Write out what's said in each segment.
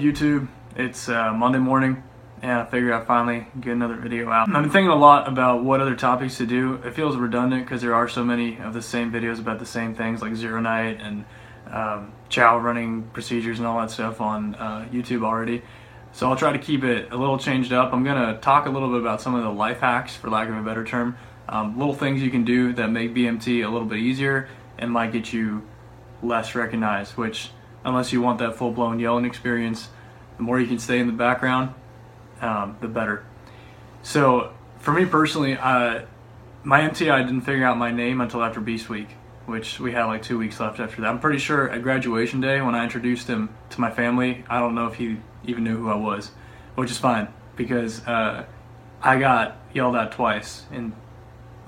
YouTube? It's Monday morning and I figured I'd finally get another video out. I've been thinking a lot about what other topics to do. It feels redundant because there are so many of the same videos about the same things like Zero Night and chow running procedures and all that stuff on YouTube already. So I'll try to keep it a little changed up. I'm gonna talk a little bit about some of the life hacks, for lack of a better term. Little things you can do that make BMT a little bit easier and might get you less recognized, which unless you want that full-blown yelling experience, the more you can stay in the background, the better. So for me personally, my MTI didn't figure out my name until after Beast Week, which we had like 2 weeks left after that. I'm pretty sure at graduation day when I introduced him to my family, I don't know if he even knew who I was, which is fine because I got yelled at twice in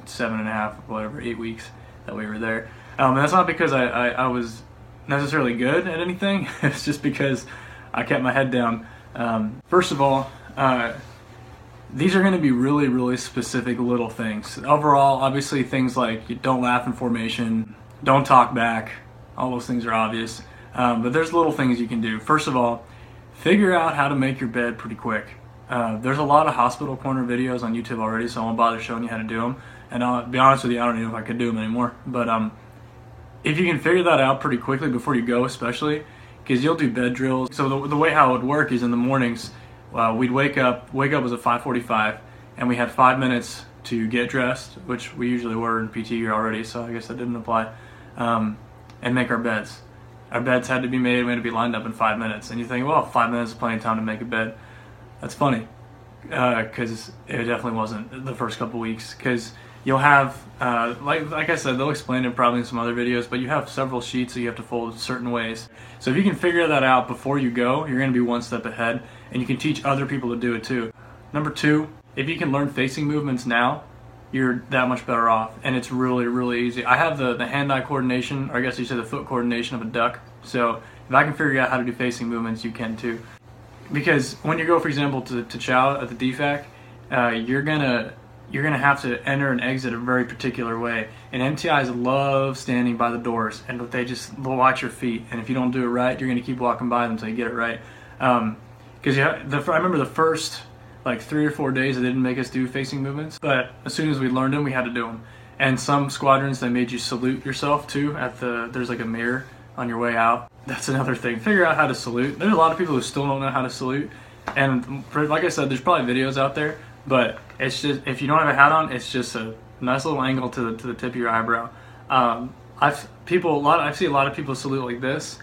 8 weeks that we were there. And that's not because I was necessarily good at anything. It's just because I kept my head down. First of all, these are going to be really specific little things. Overall, obviously things like you don't laugh in formation, don't talk back, all those things are obvious. But there's little things you can do. First of all, figure out how to make your bed pretty quick. There's a lot of hospital corner videos on YouTube already, so I won't bother showing you how to do them. And I'll be honest with you, I don't even know if I could do them anymore. But if you can figure that out pretty quickly before you go, especially, because you'll do bed drills. So the way how it would work is in the mornings, we'd wake up was at 5:45, and we had 5 minutes to get dressed, which we usually were in PT year already, so I guess that didn't apply, and make our beds. Our beds had to be made, we had to be lined up in 5 minutes. And you think, well, 5 minutes is plenty of time to make a bed. That's funny, because it definitely wasn't the first couple weeks, because you'll have, like I said, they'll explain it probably in some other videos, but you have several sheets that you have to fold certain ways. So if you can figure that out before you go, you're going to be one step ahead, and you can teach other people to do it too. Number two, if you can learn facing movements now, you're that much better off, and it's really easy. I have the hand-eye coordination, or I guess you say the foot coordination of a duck, so if I can figure out how to do facing movements, you can too. Because when you go, for example, to chow at the DFAC, you're gonna have to enter and exit a very particular way, and MTIs love standing by the doors, and they'll watch your feet, and if you don't do it right, you're gonna keep walking by them until you get it right. Because I remember the first like 3 or 4 days they didn't make us do facing movements, but as soon as we learned them, we had to do them. And some squadrons, they made you salute yourself too there's like a mirror on your way out. That's another thing. Figure out how to salute. There's a lot of people who still don't know how to salute, and like I sasaid, there's probably videos out there, but it's just, if you don't have a hat on, it's just a nice little angle to the tip of your eyebrow. I see a lot of people salute like this,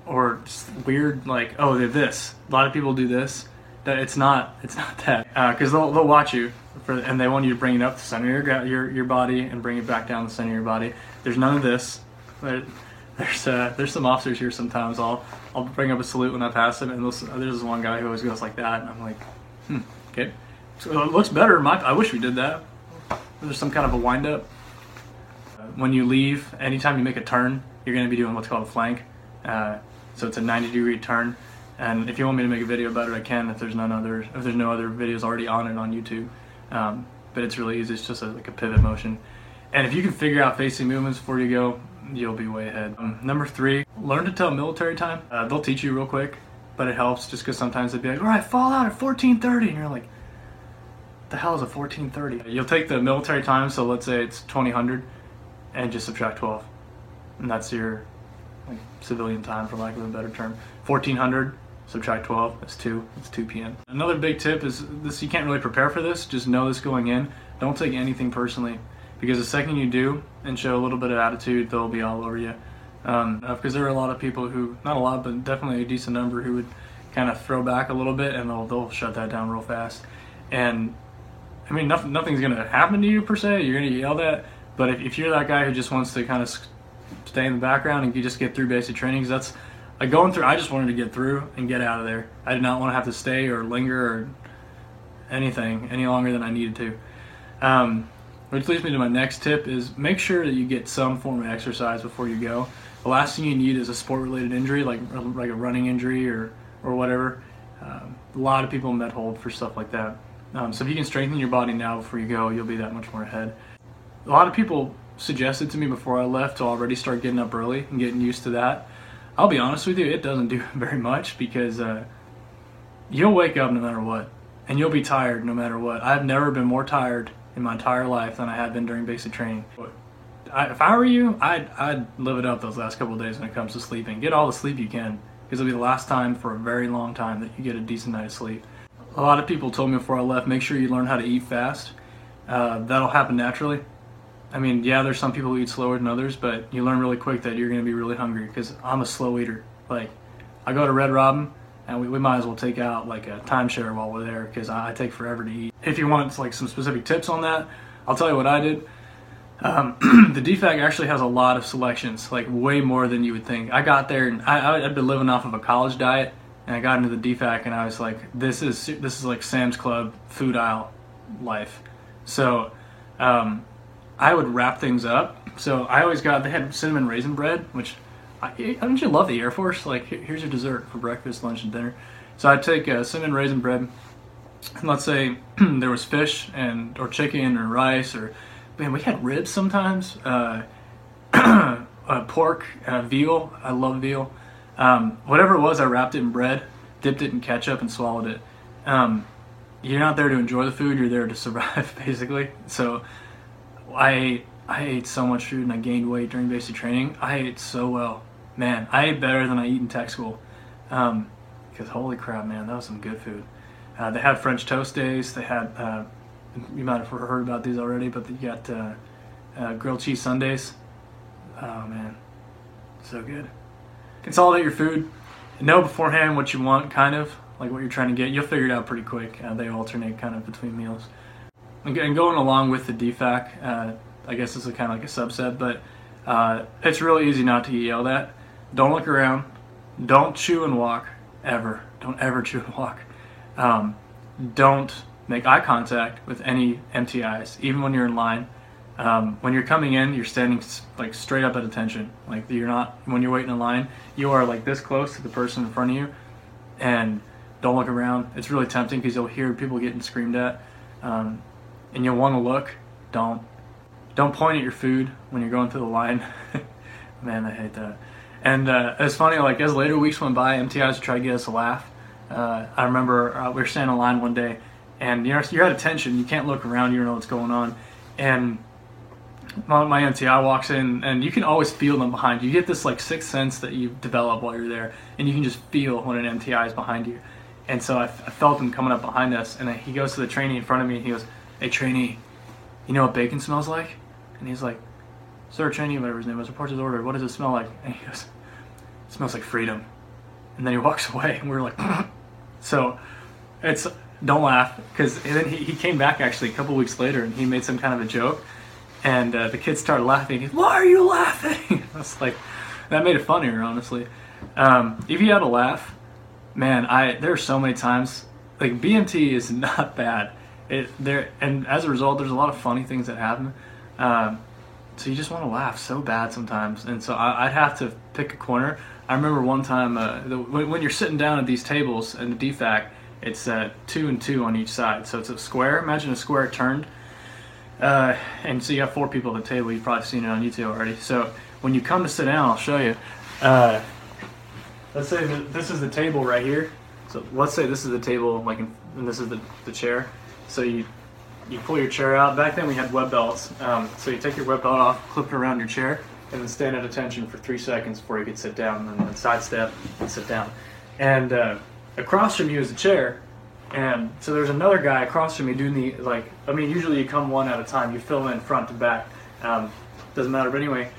or just weird, like, oh, they're this. A lot of people do this. That it's not that, because they'll watch you and they want you to bring it up the center of your body and bring it back down the center of your body. There's none of this. There's some officers here sometimes. I'll bring up a salute when I pass them, and there's this one guy who always goes like that, and I'm like, okay. So it looks better. I wish we did that. There's some kind of a wind up. When you leave, anytime you make a turn, you're going to be doing what's called a flank. So it's a 90-degree turn. And if you want me to make a video about it, I can. If there's no other videos already on it on YouTube. But it's really easy. It's just like a pivot motion. And if you can figure out facing movements before you go, you'll be way ahead. Number 3, learn to tell military time. They'll teach you real quick, but it helps just because sometimes they'd be like, all right, fall out at 14:30, and you're like, the hell is a 14:30? You'll take the military time, so let's say it's 2000, and just subtract 12, and that's your civilian time, for lack of a better term. 1400, subtract 12, that's 2 p.m. Another big tip is this: you can't really prepare for this, just know this going in. Don't take anything personally, because the second you do and show a little bit of attitude, they'll be all over you. Because there are a lot of people who, not a lot, but definitely a decent number, who would kind of throw back a little bit, and they'll shut that down real fast. And I mean, nothing's gonna happen to you per se. You're gonna get yelled at, but if you're that guy who just wants to kind of stay in the background and you just get through basic trainings, that's like going through. I just wanted to get through and get out of there. I did not want to have to stay or linger or anything any longer than I needed to. Which leads me to my next tip: is make sure that you get some form of exercise before you go. The last thing you need is a sport-related injury, like a running injury or whatever. A lot of people med hold for stuff like that. So if you can strengthen your body now before you go, you'll be that much more ahead. A lot of people suggested to me before I left to already start getting up early and getting used to that. I'll be honest with you, it doesn't do very much because you'll wake up no matter what, and you'll be tired no matter what. I've never been more tired in my entire life than I have been during basic training. If I were you, I'd live it up those last couple of days when it comes to sleeping. Get all the sleep you can, because it'll be the last time for a very long time that you get a decent night of sleep. A lot of people told me before I left, make sure you learn how to eat fast. That'll happen naturally. I mean, yeah, there's some people who eat slower than others, but you learn really quick that you're going to be really hungry, because I'm a slow eater. Like, I go to Red Robin, and we might as well take out like a timeshare while we're there, because I take forever to eat. If you want like some specific tips on that, I'll tell you what I did. The DFAC actually has a lot of selections, like way more than you would think. I got there, and I'd been living off of a college diet, and I got into the DFAC, and I was like, this is like Sam's Club food aisle life. So I would wrap things up. So I always they had cinnamon raisin bread, which don't you love the Air Force? Like, here's your dessert for breakfast, lunch, and dinner. So I'd take cinnamon raisin bread, and let's say there was fish or chicken or rice, or man, we had ribs sometimes, pork, veal. I love veal. Whatever it was, I wrapped it in bread, dipped it in ketchup, and swallowed it. You're not there to enjoy the food, you're there to survive, basically. So I ate so much food, and I gained weight during basic training. I ate so well. Man, I ate better than I eat in tech school. Because holy crap, man, that was some good food. They had French toast days. They had, you might have heard about these already, but you got grilled cheese sundaes. Oh man, so good. Consolidate your food. Know beforehand what you want, kind of like what you're trying to get. You'll figure it out pretty quick. They alternate kind of between meals. And going along with the DFAC, I guess this is kind of like a subset, but it's really easy not to get yelled at. Don't look around. Don't chew and walk, ever. Don't ever chew and walk. Don't make eye contact with any MTIs, even when you're in line. When you're coming in, you're standing like straight up at attention. Like, you're not, when you're waiting in line, you are like this close to the person in front of you, and don't look around. It's really tempting because you'll hear people getting screamed at, and you'll want to look. Don't point at your food when you're going through the line. Man, I hate that. And it's funny, like, as later weeks went by, MTIs would try to get us to laugh. I remember we were standing in line one day, and you're at attention. You can't look around. You don't know what's going on. And my MTI walks in, and you can always feel them behind you. You get this like sixth sense that you develop while you're there, and you can just feel when an MTI is behind you. And so I felt him coming up behind us, and he goes to the trainee in front of me, and he goes, "Hey, trainee, you know what bacon smells like?" And he's like, "Sir, trainee," whatever his name was, "reports his order. What does it smell like?" And he goes, "It smells like freedom." And then he walks away, and we're like, so don't laugh, because then he came back actually a couple weeks later, and he made some kind of a joke, and the kids started laughing. He's, "Why are you laughing?" I was like, that made it funnier, honestly. If you had a laugh, man, there are so many times, like, BMT is not bad. And as a result, there's a lot of funny things that happen. So you just want to laugh so bad sometimes. And so I'd have to pick a corner. I remember one time, when you're sitting down at these tables in the DFAC, it's 2 and 2 on each side. So it's a square. Imagine a square turned. And so you have 4 people at the table. You've probably seen it on YouTube already. So when you come to sit down, I'll show you. Let's say that this is the table right here. So let's say this is the table, like, and this is the chair. So you pull your chair out. Back then we had web belts. So you take your web belt off, clip it around your chair, and then stand at attention for 3 seconds before you could sit down, and then sidestep and sit down. And across from you is a chair. And so there's another guy across from me doing usually you come one at a time. You fill in front to back. Doesn't matter. But anyway,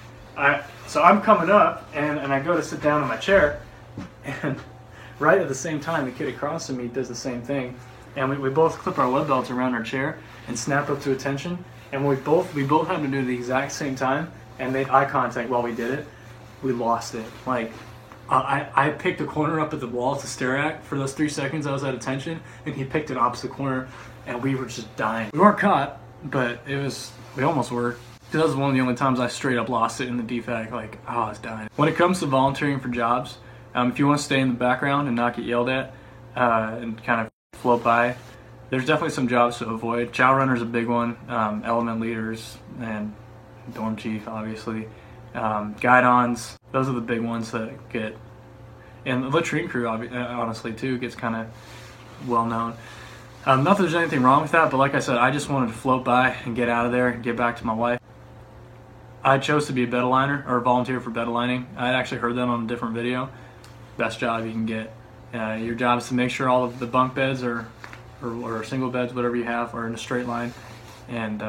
so I'm coming up, and I go to sit down in my chair, and right at the same time, the kid across from me does the same thing. And we both clip our web belts around our chair and snap up to attention. And we both had to do it at the exact same time and made eye contact while we did it. We lost it. Like, I picked a corner up at the wall to stare at for those 3 seconds. I was at attention, and he picked an opposite corner, and we were just dying. We weren't caught, but we almost were. That was one of the only times I straight up lost it in the DFAC. Like, I was dying. When it comes to volunteering for jobs, if you want to stay in the background and not get yelled at, and kind of float by, there's definitely some jobs to avoid. Chow runner's a big one. Element leaders and dorm chief, obviously. Guidons, those are the big ones that get And the latrine crew, honestly, too, gets kind of well known. Not that there's anything wrong with that, but like I said, I just wanted to float by and get out of there and get back to my wife. I chose to be a bed aligner, or volunteer for bed aligning. I had actually heard that on a different video. Best job you can get. Your job is to make sure all of the bunk beds or single beds, whatever you have, are in a straight line. And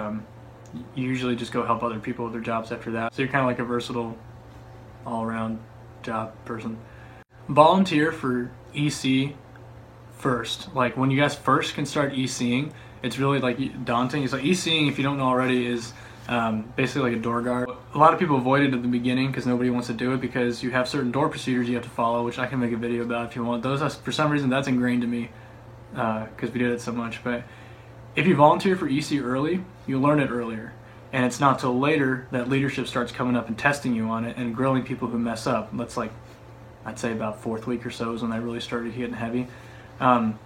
you usually just go help other people with their jobs after that. So you're kind of like a versatile, all-around job person. Volunteer for EC first. Like when you guys first can start ECing, it's really like daunting. It's like ECing, if you don't know already, is basically like a door guard. A lot of people avoid it at the beginning because nobody wants to do it, because you have certain door procedures you have to follow, which I can make a video about if you want. Those, for some reason, that's ingrained to me because we did it so much. But if you volunteer for EC early, you learn it earlier. And it's not till later that leadership starts coming up and testing you on it and grilling people who mess up. That's like, I'd say about 4th week or so is when I really started getting heavy. And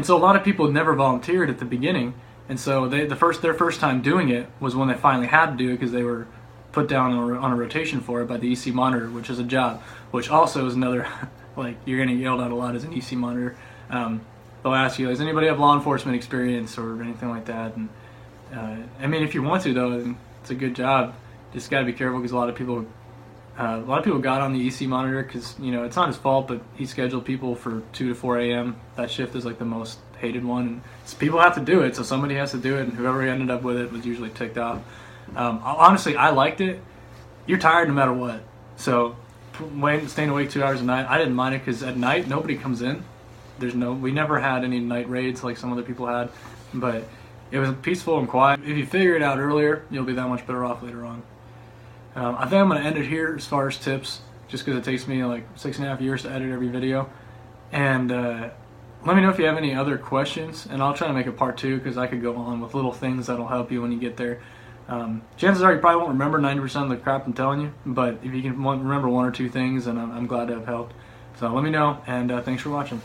so a lot of people never volunteered at the beginning. And so their first time doing it was when they finally had to do it, because they were put down on a rotation for it by the EC monitor, which is a job, which also is another, like, you're going to get yelled at a lot as an EC monitor. They'll ask you, does anybody have law enforcement experience or anything like that? And I mean, if you want to, though, it's a good job. Just got to be careful, because a lot of people got on the EC monitor because, you know, it's not his fault, but he scheduled people for 2 to 4 a.m. That shift is like the most hated one, and so people have to do it, so somebody has to do it, and whoever ended up with it was usually ticked off. Honestly, I liked it. You're tired no matter what, so staying awake 2 hours a night, I didn't mind it, because at night nobody comes in. We never had any night raids like some other people had, but it was peaceful and quiet. If you figure it out earlier, you'll be that much better off later on. I think I'm going to end it here as far as tips, just because it takes me like 6.5 years to edit every video. And let me know if you have any other questions, and I'll try to make a part 2, because I could go on with little things that'll help you when you get there. Chances are you probably won't remember 90% of the crap I'm telling you, but if you can remember 1 or 2 things, then I'm glad to have helped. So let me know, and thanks for watching.